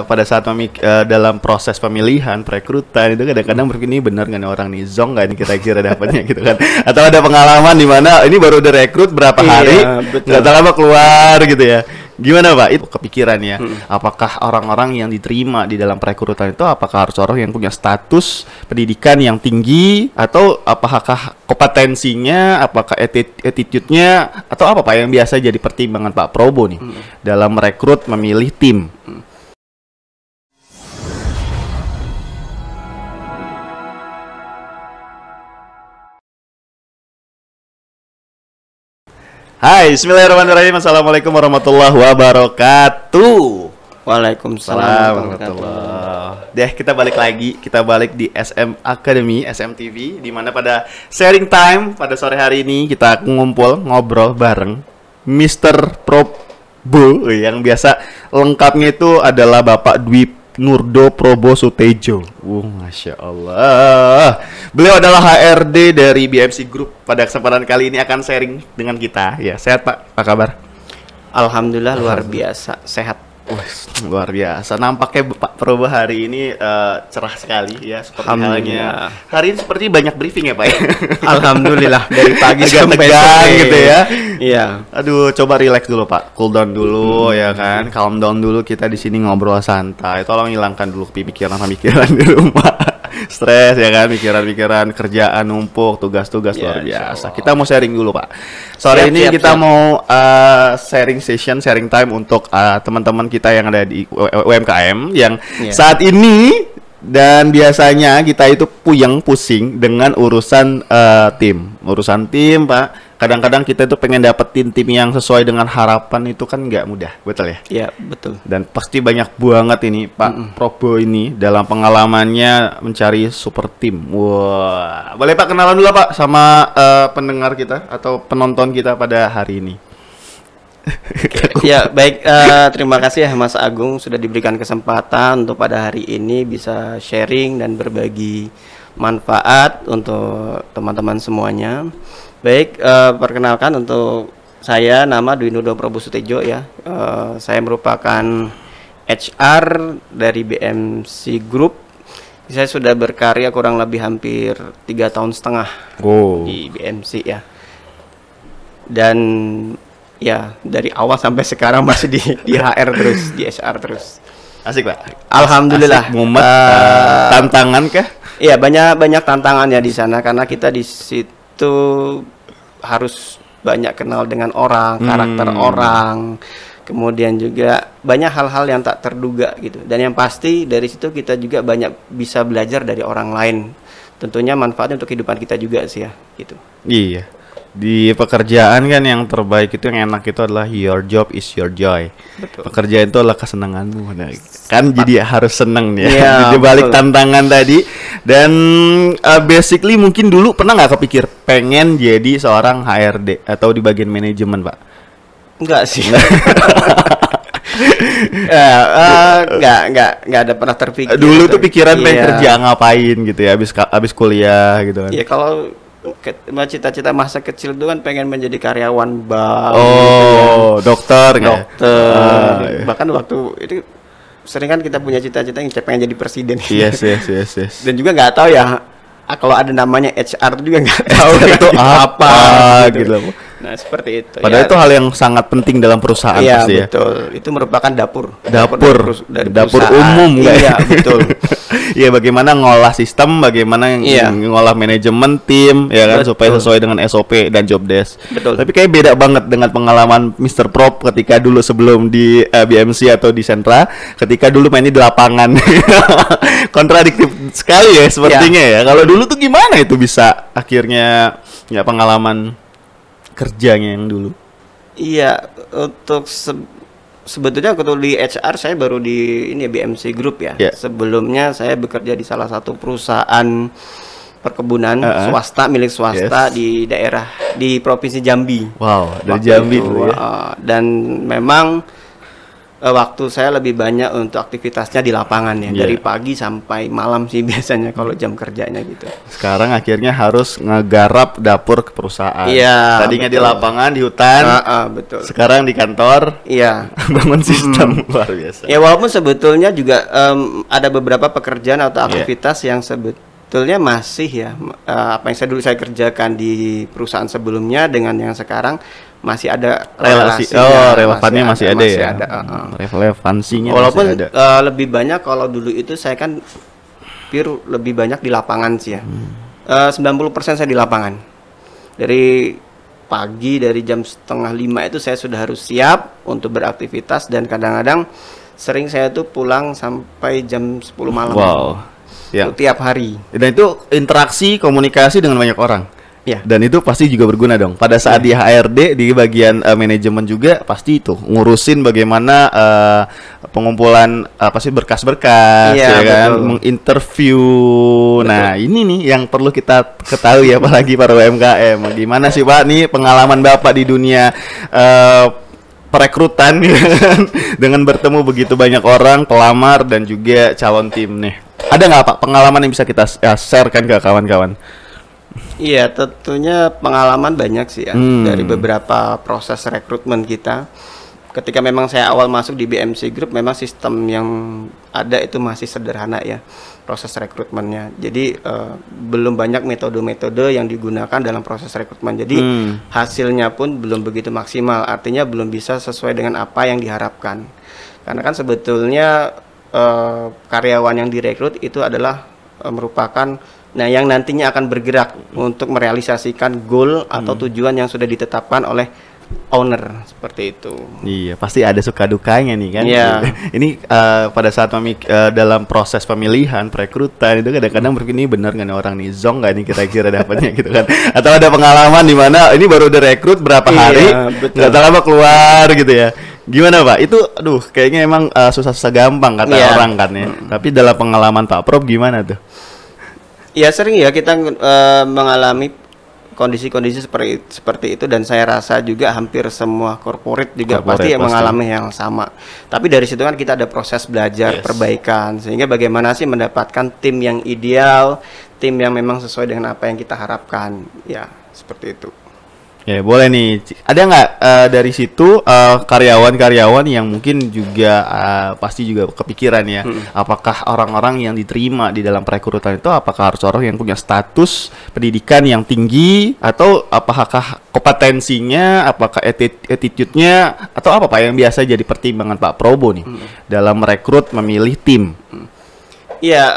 pada saat dalam proses pemilihan perekrutan itu kadang-kadang berpikir ini benar nggak nih orang nih zong nggak nih kita kira dapatnya gitu kan, atau ada pengalaman di mana ini baru direkrut berapa hari nggak lama keluar gitu ya. Gimana Pak itu kepikiran ya, apakah orang-orang yang diterima di dalam perekrutan itu apakah harus orang yang punya status pendidikan yang tinggi, atau apakah kompetensinya, apakah attitude-nya, atau apa Pak yang biasa jadi pertimbangan Pak Probo nih dalam merekrut memilih tim? Hai, bismillahirrahmanirrahim. Assalamualaikum warahmatullahi wabarakatuh. Waalaikumsalam warahmatullahi. Deh, kita balik di SM Academy, SMTV, di mana pada sharing time pada sore hari ini kita ngumpul ngobrol bareng Mr. Probo yang biasa lengkapnya itu adalah Bapak Dwi Nurdo Probo Sutejo. Masya Allah. Beliau adalah HRD dari BMC Group. Pada kesempatan kali ini akan sharing dengan kita. Ya, sehat Pak? Apa kabar? Alhamdulillah luar biasa, sehat. Luar biasa. Nampaknya Pak Probo hari ini cerah sekali ya, seperti halnya. Hari ini seperti banyak briefing ya Pak ya? Alhamdulillah dari pagi sampai tegang gitu ya. Iya. Aduh, coba relax dulu Pak, cool down dulu ya kan, calm down dulu, kita di sini ngobrol santai. Tolong hilangkan dulu pikiran di rumah. Stres ya kan, pikiran-pikiran kerjaan numpuk, tugas-tugas luar biasa. Kita mau sharing dulu Pak. Sore ini kita mau sharing time untuk teman-teman kita yang ada di UMKM yang saat ini dan biasanya kita itu pusing dengan urusan tim Pak. Kadang-kadang kita itu pengen dapetin tim yang sesuai dengan harapan, itu kan nggak mudah, betul ya? Iya, betul. Dan pasti banyak banget ini Pak Probo ini dalam pengalamannya mencari super tim. Wah, boleh Pak kenalan dulu Pak sama pendengar kita atau penonton kita pada hari ini. Ya, baik. Terima kasih ya Mas Agung sudah diberikan kesempatan untuk pada hari ini bisa sharing dan berbagi manfaat untuk teman-teman semuanya. Baik, perkenalkan untuk saya, nama Dwi Nurdo Probo Sutejo ya. Saya merupakan HR dari BMC Group. Saya sudah berkarya kurang lebih hampir 3,5 tahun di BMC ya. Dan ya dari awal sampai sekarang masih di HR terus, di HR terus. Asik Pak. Alhamdulillah. Asik, mumet. Tantangan kah? Iya, banyak tantangannya di sana karena kita di situ harus banyak kenal dengan orang, karakter orang, kemudian juga banyak hal-hal yang tak terduga gitu. Dan yang pasti dari situ kita juga banyak bisa belajar dari orang lain. Tentunya manfaatnya untuk kehidupan kita juga sih ya, gitu. Iya. Di pekerjaan kan yang terbaik itu, yang enak itu adalah your job is your joy. Betul. Pekerjaan itu adalah kesenanganmu. Nah, kan jadi harus seneng ya, ya di balik tantangan tadi. Dan basically mungkin dulu pernah nggak kepikir pengen jadi seorang HRD atau di bagian manajemen Pak? Enggak sih. Enggak ada pernah terpikir. Dulu tuh pikiran pengen kerja ngapain gitu ya, abis kuliah gitu kan. Iya, kalau cita-cita masa kecil itu kan pengen menjadi karyawan bank. Oh, gitu ya. Dokter. Bahkan waktu itu sering kan kita punya cita-cita yang pengen jadi presiden. Yes. Dan juga nggak tahu ya kalau ada namanya HR itu juga nggak tahu itu apa gitu. Nah, seperti itu. Padahal itu hal yang sangat penting dalam perusahaan pasti ya. Betul. Itu merupakan dapur umum kan. Iya, betul. Iya, bagaimana ngolah sistem, bagaimana ngolah manajemen tim ya kan, supaya sesuai dengan SOP dan job desk. Betul. Tapi kayak beda banget dengan pengalaman Mr. Prob ketika dulu sebelum di BMC atau di Sentra, ketika dulu mainnya di lapangan. Kontradiktif sekali ya sepertinya ya. Kalau dulu tuh gimana itu bisa akhirnya ya pengalaman kerjanya yang dulu? Iya, untuk sebetulnya waktu di HR saya baru di ini BMC Group ya. Sebelumnya saya bekerja di salah satu perusahaan perkebunan swasta, milik swasta di daerah di Provinsi Jambi. Wow, dari Jambi dulu ya. Dan memang waktu saya lebih banyak untuk aktivitasnya di lapangan ya, dari pagi sampai malam sih biasanya kalau jam kerjanya gitu. Sekarang akhirnya harus ngegarap dapur ke perusahaan. Iya. Tadinya di lapangan, di hutan. Betul. Sekarang di kantor. Iya. Bangun sistem luar biasa. Ya walaupun sebetulnya juga ada beberapa pekerjaan atau aktivitas yang sebetulnya masih ya apa yang saya kerjakan di perusahaan sebelumnya dengan yang sekarang masih ada relasi. Relevannya masih ada ya. Relevansinya walaupun masih ada. Lebih banyak kalau dulu itu saya kan pure lebih banyak di lapangan sih ya. 90% saya di lapangan. Dari pagi dari jam 4:30 itu saya sudah harus siap untuk beraktivitas, dan kadang-kadang sering saya tuh pulang sampai jam 10 malam. Wow. Ya. Tiap hari. Dan itu interaksi, komunikasi dengan banyak orang. Ya. Dan itu pasti juga berguna dong. Pada saat di HRD, di bagian manajemen juga pasti itu ngurusin bagaimana pengumpulan berkas-berkas, ya kan, menginterview. Nah, ini nih yang perlu kita ketahui apalagi para UMKM. Gimana sih Pak nih pengalaman Bapak di dunia perekrutan dengan bertemu begitu banyak orang, pelamar dan juga calon tim nih. Ada nggak Pak pengalaman yang bisa kita sharekan ke kawan-kawan? Iya, tentunya pengalaman banyak sih ya dari beberapa proses rekrutmen kita. Ketika memang saya awal masuk di BMC Group, memang sistem yang ada itu masih sederhana ya proses rekrutmennya. Jadi belum banyak metode-metode yang digunakan dalam proses rekrutmen. Jadi hasilnya pun belum begitu maksimal. Artinya belum bisa sesuai dengan apa yang diharapkan. Karena kan sebetulnya karyawan yang direkrut itu adalah merupakan yang nantinya akan bergerak untuk merealisasikan goal atau tujuan yang sudah ditetapkan oleh owner, seperti itu. Iya, pasti ada suka dukanya nih kan. Iya. Ini pada saat dalam proses pemilihan perekrutan itu kadang-kadang ini benar nggak nih orang nih, zong nggak nih kira-kira dapatnya gitu kan? Atau ada pengalaman di mana ini baru direkrut berapa hari, nggak tahu apa keluar gitu ya. Gimana Pak? Itu kayaknya emang susah-susah gampang kata orang kan ya. Tapi dalam pengalaman Pak Prof gimana tuh? Ya sering ya kita mengalami kondisi-kondisi seperti itu, dan saya rasa juga hampir semua corporate juga pasti mengalami yang sama. Tapi dari situ kan kita ada proses belajar, perbaikan, sehingga bagaimana sih mendapatkan tim yang ideal, tim yang memang sesuai dengan apa yang kita harapkan. Ya, seperti itu. Ya boleh nih, ada nggak dari situ karyawan-karyawan yang mungkin juga pasti juga kepikiran ya, apakah orang-orang yang diterima di dalam perekrutan itu apakah harus orang yang punya status pendidikan yang tinggi, atau apakah kompetensinya, apakah attitude-nya, atau apa Pak yang biasa jadi pertimbangan Pak Probo nih dalam merekrut memilih tim? Iya.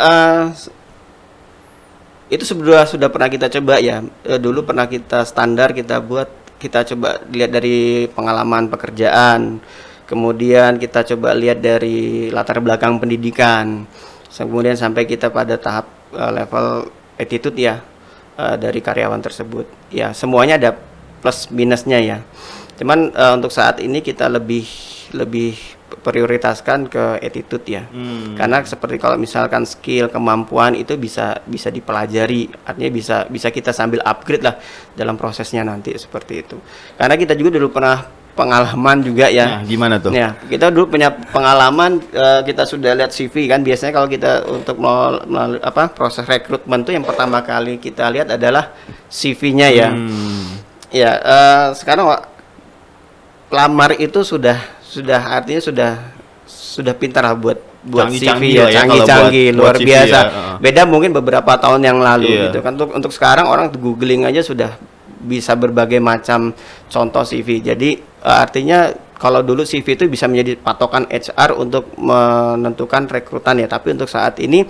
Itu sudah pernah kita coba ya. Dulu pernah kita standar kita coba lihat dari pengalaman pekerjaan, kemudian kita coba lihat dari latar belakang pendidikan, kemudian sampai kita pada tahap level attitude ya dari karyawan tersebut. Ya semuanya ada plus minusnya ya. Cuman untuk saat ini kita lebih prioritaskan ke attitude ya. Karena seperti kalau misalkan skill, kemampuan itu bisa dipelajari, artinya bisa kita sambil upgrade lah dalam prosesnya nanti, seperti itu. Karena kita juga dulu pernah pengalaman juga ya. Nah, gimana tuh? Ya, kita dulu punya pengalaman, kita sudah lihat CV kan, biasanya kalau kita untuk proses rekrutmen tuh yang pertama kali kita lihat adalah CV-nya ya. Ya, sekarang pelamar itu sudah artinya sudah pintar lah buat CV ya, canggih-canggih luar CV biasa. Ya, beda mungkin beberapa tahun yang lalu gitu kan. Untuk sekarang orang googling aja sudah bisa berbagai macam contoh CV. Jadi artinya kalau dulu CV itu bisa menjadi patokan HR untuk menentukan rekrutan ya, tapi untuk saat ini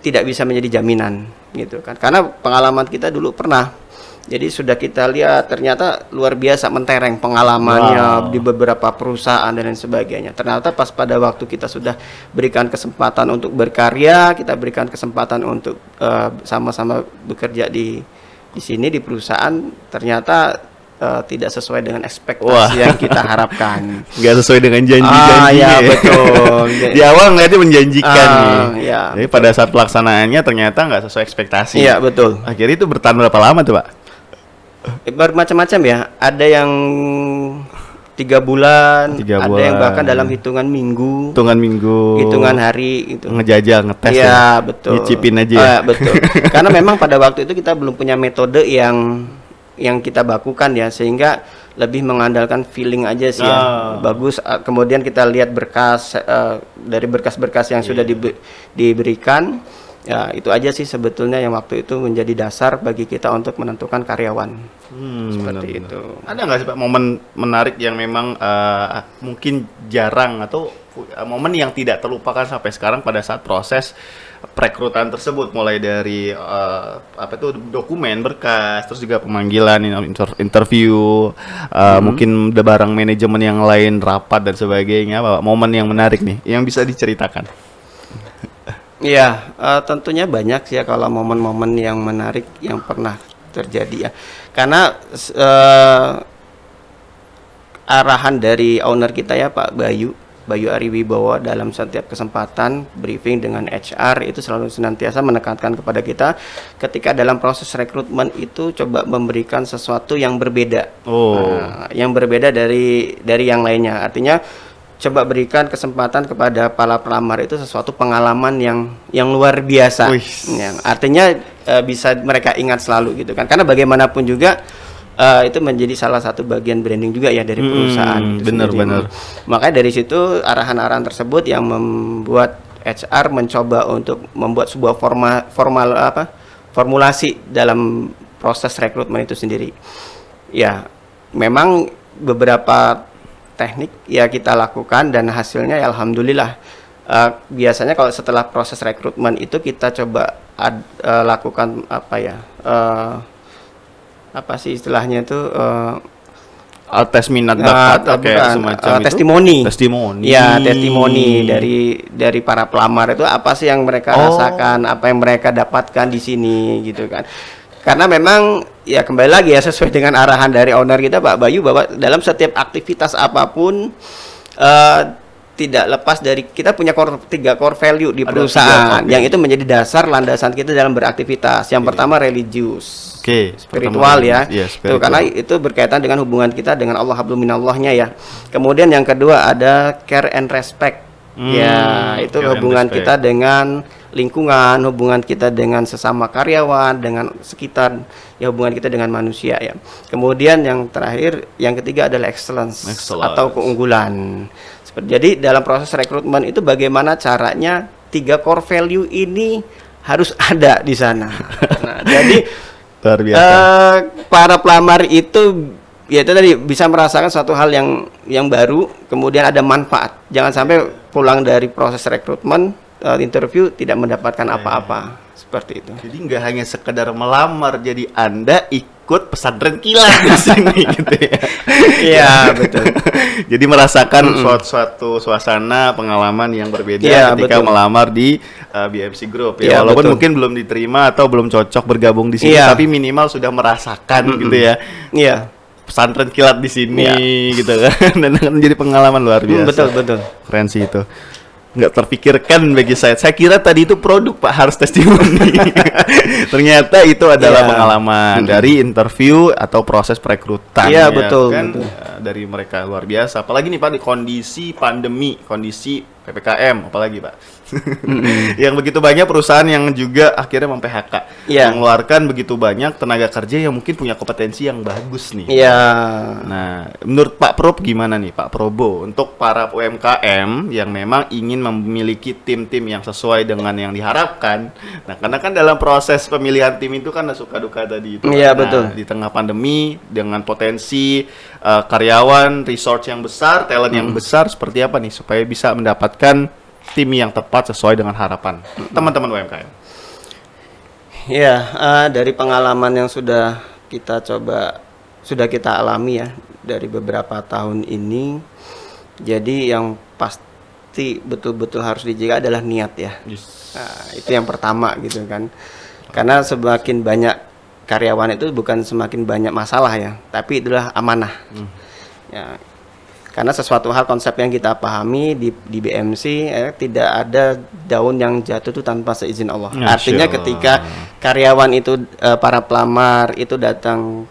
tidak bisa menjadi jaminan gitu kan. Karena pengalaman kita dulu pernah. Jadi sudah kita lihat ternyata luar biasa mentereng pengalamannya di beberapa perusahaan dan lain sebagainya. Ternyata pas pada waktu kita sudah berikan kesempatan untuk berkarya, kita berikan kesempatan untuk sama-sama bekerja di sini di perusahaan, ternyata tidak sesuai dengan ekspektasi yang kita harapkan. Nggak sesuai dengan janji-janjinya. Ya, betul. Di awal ngeliatnya menjanjikan nih. Ya, jadi pada saat pelaksanaannya ternyata nggak sesuai ekspektasi. Iya, betul. Akhirnya itu bertahan berapa lama tuh Pak? Bermacam-macam ya. Ada yang 3 bulan, Tiga ada yang bulan. bahkan dalam hitungan minggu, Hitungan hari gitu. ngejajal, ngetes Iya, ya. betul. Nyicipin aja ya. Betul. Karena memang pada waktu itu kita belum punya metode yang kita bakukan ya, sehingga lebih mengandalkan feeling aja sih ya. Bagus, kemudian kita lihat berkas, dari berkas-berkas yang sudah diberikan. Ya, itu aja sih sebetulnya yang waktu itu menjadi dasar bagi kita untuk menentukan karyawan. Seperti benar-benar. itu. Ada nggak sih Pak momen menarik yang memang mungkin jarang atau momen yang tidak terlupakan sampai sekarang pada saat proses perekrutan tersebut, mulai dari dokumen, berkas, terus juga pemanggilan, interview, mungkin bareng manajemen yang lain, rapat dan sebagainya. Pak, momen yang menarik nih yang bisa diceritakan. Iya, tentunya banyak sih ya kalau momen-momen yang menarik yang pernah terjadi ya. Karena arahan dari owner kita ya Pak Bayu Ariwibowo dalam setiap kesempatan briefing dengan HR itu selalu senantiasa menekankan kepada kita ketika dalam proses rekrutmen itu coba memberikan sesuatu yang berbeda. Yang berbeda dari yang lainnya. Artinya coba berikan kesempatan kepada para pelamar itu sesuatu pengalaman yang luar biasa. Yang artinya bisa mereka ingat selalu gitu kan. Karena bagaimanapun juga itu menjadi salah satu bagian branding juga ya dari perusahaan. Benar. Makanya dari situ arahan-arahan tersebut yang membuat HR mencoba untuk membuat sebuah formulasi dalam proses rekrutmen itu sendiri. Ya, memang beberapa teknik ya kita lakukan dan hasilnya ya alhamdulillah. Biasanya kalau setelah proses rekrutmen itu kita coba lakukan apa sih istilahnya itu tes minat bakat semacam testimoni. Ya, Hmm. testimoni dari para pelamar itu apa sih yang mereka rasakan, apa yang mereka dapatkan di sini gitu kan. Karena memang ya kembali lagi ya sesuai dengan arahan dari owner kita Pak Bayu bahwa dalam setiap aktivitas apapun tidak lepas dari kita punya 3 core value di perusahaan yang itu menjadi dasar landasan kita dalam beraktivitas. Yang pertama religius. Spiritual ya. Itu karena itu berkaitan dengan hubungan kita dengan Allah hablum minallahnya ya. Kemudian yang kedua ada care and respect. Ya, itu hubungan kita dengan lingkungan, hubungan kita dengan sesama karyawan, dengan sekitar, ya hubungan kita dengan manusia ya. Kemudian yang terakhir, yang ketiga adalah excellence. Atau keunggulan. Jadi dalam proses rekrutmen itu bagaimana caranya 3 core value ini harus ada di sana. Nah, jadi luar biasa. Para pelamar itu ya itu tadi bisa merasakan suatu hal yang baru, kemudian ada manfaat. Jangan sampai pulang dari proses rekrutmen interview tidak mendapatkan apa-apa seperti itu. Jadi nggak hanya sekedar melamar, jadi Anda ikut pesantren kilat di sini gitu ya. Iya, betul. Jadi merasakan suatu suasana pengalaman yang berbeda ketika melamar di BMC Group ya. Walaupun mungkin belum diterima atau belum cocok bergabung di sini, tapi minimal sudah merasakan gitu ya. Iya. Pesantren kilat di sini gitu kan. Dan akan menjadi pengalaman luar biasa. Betul. Keren sih itu. Nggak terpikirkan bagi saya. Saya kira tadi itu produk Pak, harus testimoni. Ternyata itu adalah pengalaman dari interview atau proses perekrutan. Iya, betul. Dari mereka luar biasa. Apalagi nih Pak di kondisi pandemi, kondisi PPKM, apalagi Pak. Yang begitu banyak perusahaan yang juga akhirnya mem-PHK. Mengeluarkan begitu banyak tenaga kerja yang mungkin punya kompetensi yang bagus nih. Nah, menurut Pak Prob gimana nih Pak Probo untuk para UMKM yang memang ingin memiliki tim-tim yang sesuai dengan yang diharapkan. Nah, karena kan dalam proses pemilihan tim itu kan ada suka duka tadi itu. Betul. Di tengah pandemi dengan potensi karyawan, resource yang besar, talent yang besar, seperti apa nih supaya bisa mendapatkan tim yang tepat sesuai dengan harapan teman-teman UMKM. Ya, dari pengalaman yang sudah kita alami ya dari beberapa tahun ini. Jadi yang pasti betul-betul harus dijaga adalah niat ya. Nah, itu yang pertama gitu kan. Karena semakin banyak karyawan itu bukan semakin banyak masalah ya, tapi itulah amanah. Ya. Karena sesuatu hal konsep yang kita pahami di BMC tidak ada daun yang jatuh itu tanpa seizin Allah. Artinya ketika karyawan itu para pelamar itu datang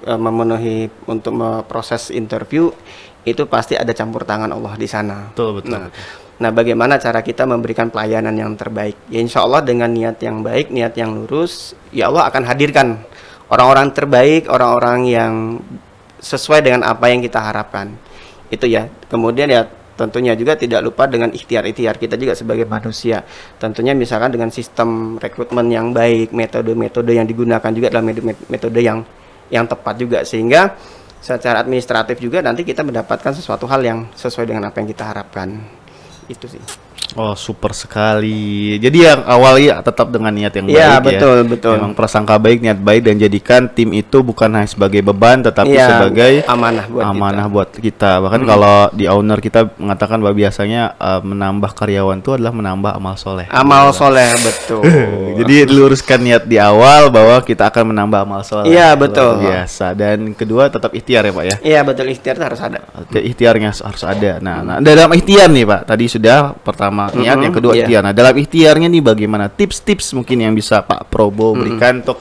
memenuhi untuk proses interview, itu pasti ada campur tangan Allah di sana. Betul, betul. Nah, bagaimana cara kita memberikan pelayanan yang terbaik? Ya insya Allah dengan niat yang baik, niat yang lurus, ya Allah akan hadirkan orang-orang terbaik, orang-orang yang sesuai dengan apa yang kita harapkan. Itu ya. Kemudian ya tentunya juga tidak lupa dengan ikhtiar-ikhtiar kita juga sebagai manusia. Tentunya misalkan dengan sistem rekrutmen yang baik, metode-metode yang digunakan juga adalah metode yang tepat juga, sehingga secara administratif juga nanti kita mendapatkan sesuatu hal yang sesuai dengan apa yang kita harapkan. Itu sih. Oh, super sekali. Jadi yang awalnya tetap dengan niat yang baik ya. Betul, betul. Memang prasangka baik, niat baik, dan jadikan tim itu bukan hanya sebagai beban tetapi sebagai amanah buat kita. Bahkan kalau di owner kita mengatakan bahwa biasanya menambah karyawan itu adalah menambah amal soleh. Amal soleh, betul. Jadi diluruskan niat di awal bahwa kita akan menambah amal soleh. Iya, betul. Biasa. Dan kedua tetap ikhtiar ya Pak ya. Iya, betul, ikhtiar harus ada. Ikhtiarnya harus ada. Nah, dalam ikhtiar nih Pak, tadi sudah pertama niat, yang kedua ikhtiar. Nah, dalam ikhtiarnya nih bagaimana tips-tips mungkin yang bisa Pak Probo berikan untuk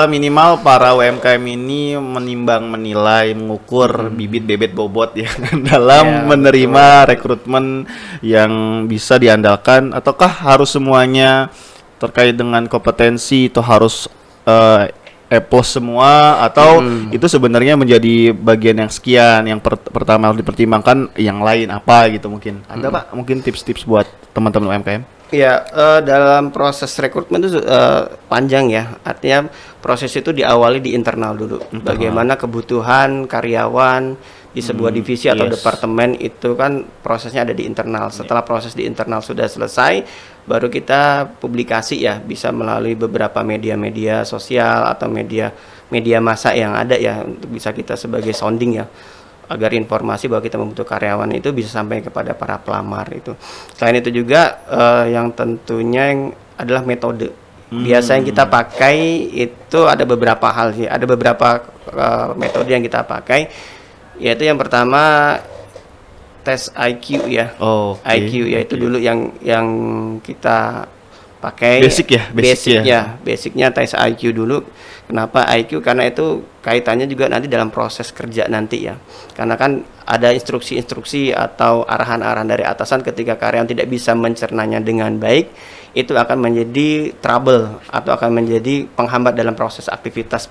minimal para UMKM ini menimbang, menilai, mengukur bibit bebet bobot ya dalam menerima rekrutmen yang bisa diandalkan, ataukah harus semuanya terkait dengan kompetensi itu harus epos semua, atau itu sebenarnya menjadi bagian yang sekian, yang pertama harus dipertimbangkan, yang lain apa gitu mungkin. Ada Pak mungkin tips-tips buat teman-teman UMKM? Ya, dalam proses rekrutmen itu panjang ya. Artinya proses itu diawali di internal dulu. Bagaimana kebutuhan karyawan di sebuah divisi atau departemen itu kan prosesnya ada di internal. Setelah proses di internal sudah selesai, baru kita publikasi ya, bisa melalui beberapa media-media sosial atau media massa yang ada ya, untuk bisa kita sebagai sounding ya, agar informasi bahwa kita membutuhkan karyawan itu bisa sampai kepada para pelamar itu. Selain itu juga yang tentunya yang adalah metode. Biasa yang kita pakai itu ada beberapa hal sih, ada beberapa metode yang kita pakai, yaitu yang pertama tes IQ ya. IQ yaitu dulu yang kita pakai. Basicnya tes IQ dulu. Kenapa IQ? Karena itu kaitannya juga nanti dalam proses kerja nanti ya. Karena kan ada instruksi-instruksi atau arahan-arahan dari atasan, ketika karyawan tidak bisa mencernanya dengan baik, itu akan menjadi trouble atau akan menjadi penghambat dalam proses aktivitas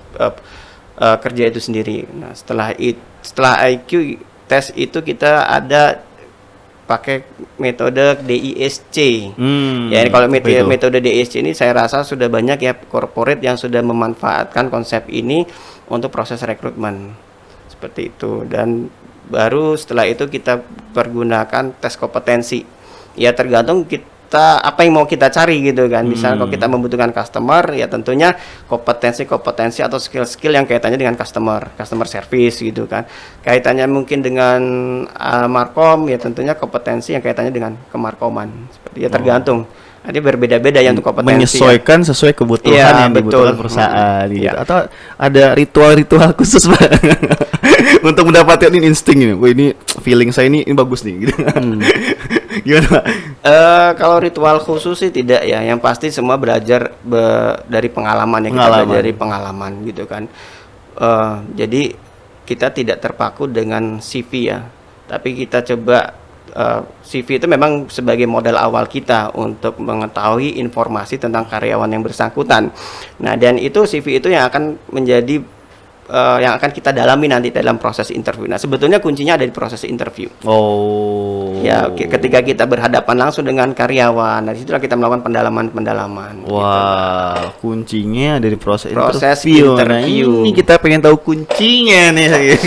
kerja itu sendiri. Nah, setelah IQ tes itu kita ada pakai metode DISC. Ya, kalau metode DISC ini saya rasa sudah banyak ya corporate yang sudah memanfaatkan konsep ini untuk proses rekrutmen. Seperti itu. Dan baru setelah itu kita pergunakan tes kompetensi. Ya tergantung kita apa yang mau kita cari gitu kan. Misalnya kalau kita membutuhkan customer, ya tentunya kompetensi atau skill-skill yang kaitannya dengan customer service gitu kan. Kaitannya mungkin dengan markom, ya tentunya kompetensi yang kaitannya dengan kemarkoman. Seperti ya tergantung. Nanti berbeda-beda ya untuk kompetensi. Menyesuaikan sesuai kebutuhan yang dibutuhkan perusahaan gitu. Atau ada ritual-ritual khusus Pak untuk mendapatkan ini insting ini. Wah, ini feeling saya ini bagus nih gitu. Gimana Pak? Kalau ritual khusus sih tidak ya. Yang pasti semua belajar dari pengalaman ya. Kita belajar dari pengalaman gitu kan. Jadi kita tidak terpaku dengan CV ya. Tapi kita coba CV itu memang sebagai modal awal kita untuk mengetahui informasi tentang karyawan yang bersangkutan. Nah, dan itu CV itu yang akan menjadi yang akan kita dalami nanti dalam proses interview. Nah, sebetulnya kuncinya ada di proses interview. Ya, ketika kita berhadapan langsung dengan karyawan, dari situlah kita melakukan pendalaman. Wah, gitu. Kuncinya dari proses interview. Nah, ini kita pengen tahu kuncinya nih.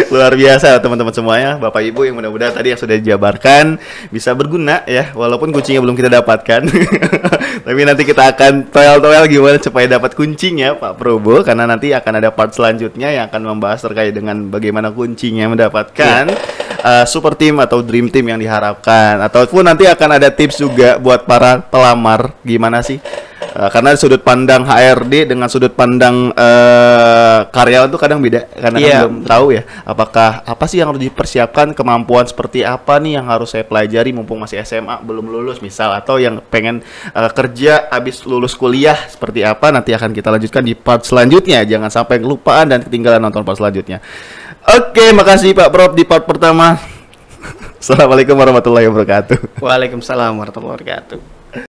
Luar biasa teman-teman semuanya, Bapak Ibu yang mudah-mudahan tadi yang sudah dijabarkan bisa berguna ya, walaupun kuncinya belum kita dapatkan. Tapi nanti kita akan toel-toel gimana supaya dapat kuncinya Pak Probo, karena nanti akan ada part selanjutnya yang akan membahas terkait dengan bagaimana kuncinya mendapatkan super team atau dream team yang diharapkan, ataupun nanti akan ada tips juga buat para pelamar gimana sih. Karena sudut pandang HRD dengan sudut pandang karyawan tuh kadang beda, karena kan belum tahu ya apakah apa sih yang harus dipersiapkan, kemampuan seperti apa nih yang harus saya pelajari mumpung masih SMA belum lulus misal, atau yang pengen kerja habis lulus kuliah seperti apa, nanti akan kita lanjutkan di part selanjutnya. Jangan sampai kelupaan dan ketinggalan nonton part selanjutnya. Oke, makasih Pak Prof di part pertama. Assalamualaikum warahmatullahi wabarakatuh. Waalaikumsalam warahmatullahi wabarakatuh.